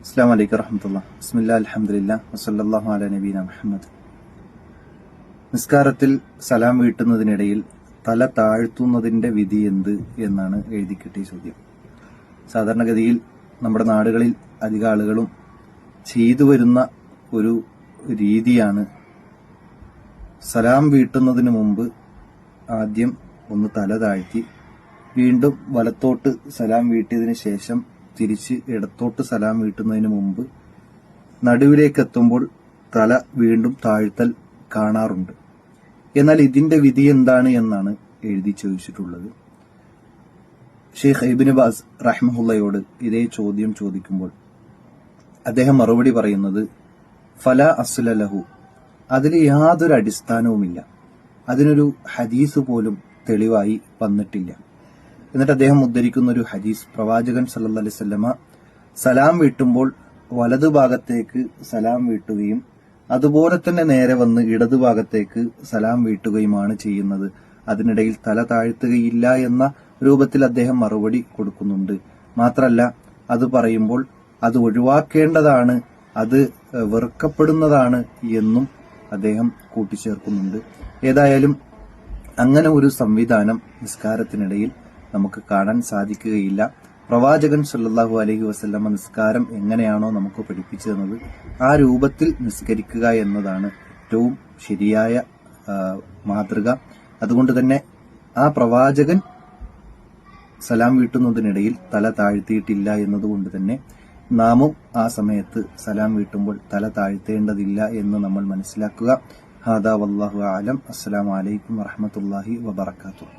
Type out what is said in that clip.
അസ്സലാമു അലൈക്കും വറഹ്മത്തുള്ളാഹി. ബിസ്മില്ലാഹി അൽഹംദുലില്ലാഹി വസല്ലല്ലാഹു അലാ നബീന മുഹമ്മദ്. നിസ്കാരത്തിൽ സലാം വീട്ടുന്നതിനിടയിൽ തല താഴ്ത്തുന്നതിന്റെ വിധി എന്ത് എന്നാണ് എഴുതി കിട്ടിയ ചോദ്യം. സാധാരണഗതിയിൽ നമ്മുടെ നാടുകളിൽ അധിക ആളുകളും ചെയ്തു വരുന്ന ഒരു രീതിയാണ് സലാം വീട്ടുന്നതിന് മുമ്പ് ആദ്യം ഒന്ന് തല താഴ്ത്തി വീണ്ടും വലത്തോട്ട് സലാം വീട്ടിയതിനു ശേഷം തിരിച്ച് ഇടത്തോട്ട് സലാം വീട്ടുന്നതിന് മുമ്പ് നടുവിലേക്ക് എത്തുമ്പോൾ തല വീണ്ടും താഴ്ത്തൽ കാണാറുണ്ട്. എന്നാൽ ഇതിന്റെ വിധി എന്താണ് എന്നാണ് എഴുതി ചോദിച്ചിട്ടുള്ളത്. ഷെയ്ഖ് ഇബ്നു ബാസ് റഹ്മഹുള്ളയോട് ഇതേ ചോദ്യം ചോദിക്കുമ്പോൾ അദ്ദേഹം മറുപടി പറയുന്നത് ഫലാ അസ്ല ലഹു, അതിൽ യാതൊരു അടിസ്ഥാനവുമില്ല, അതിനൊരു ഹദീസ് പോലും തെളിവായി വന്നിട്ടില്ല. എന്നിട്ട് അദ്ദേഹം ഉദ്ധരിക്കുന്ന ഒരു ഹദീസ്, പ്രവാചകൻ സല്ലല്ലാഹു അലൈഹി വസല്ലമ സലാം വീട്ടുമ്പോൾ വലതുഭാഗത്തേക്ക് സലാം വീട്ടുകയും അതുപോലെ തന്നെ നേരെ വന്ന് ഇടതുഭാഗത്തേക്ക് സലാം വീട്ടുകയുമാണ് ചെയ്യുന്നത്, അതിനിടയിൽ തല താഴ്ത്തുകയില്ല എന്ന രൂപത്തിൽ അദ്ദേഹം മറുപടി കൊടുക്കുന്നുണ്ട്. മാത്രല്ല, അത് പറയുമ്പോൾ അത് ഒഴിവാക്കേണ്ടതാണ്, അത് വെറുക്കപ്പെടുന്നതാണ് എന്നും അദ്ദേഹം കൂട്ടിച്ചേർക്കുന്നുണ്ട്. ഏതായാലും അങ്ങനെ ഒരു സംവിധാനം നിസ്കാരത്തിനിടയിൽ നമുക്ക് കാണാൻ സാധിക്കുകയില്ല. പ്രവാചകൻ സല്ലല്ലാഹു അലൈഹി വസല്ലമ നിസ്കാരം എങ്ങനെയാണോ നമുക്ക് പഠിപ്പിച്ചു തന്നത് ആ രൂപത്തിൽ നിസ്കരിക്കുക എന്നതാണ് ഏറ്റവും ശരിയായ മാതൃക. അതുകൊണ്ട് തന്നെ ആ പ്രവാചകൻ സലാം വീട്ടുന്നതിനിടയിൽ തല താഴ്ത്തിയിട്ടില്ല എന്നതുകൊണ്ട് തന്നെ നാമും ആ സമയത്ത് സലാം വീട്ടുമ്പോൾ തല താഴ്ത്തേണ്ടതില്ല എന്ന് നമ്മൾ മനസ്സിലാക്കുക. ഹാദാ വല്ലാഹു അലം. അസ്സലാമു അലൈക്കും വറഹ്മത്തുള്ളാഹി വബറകാതുഹു.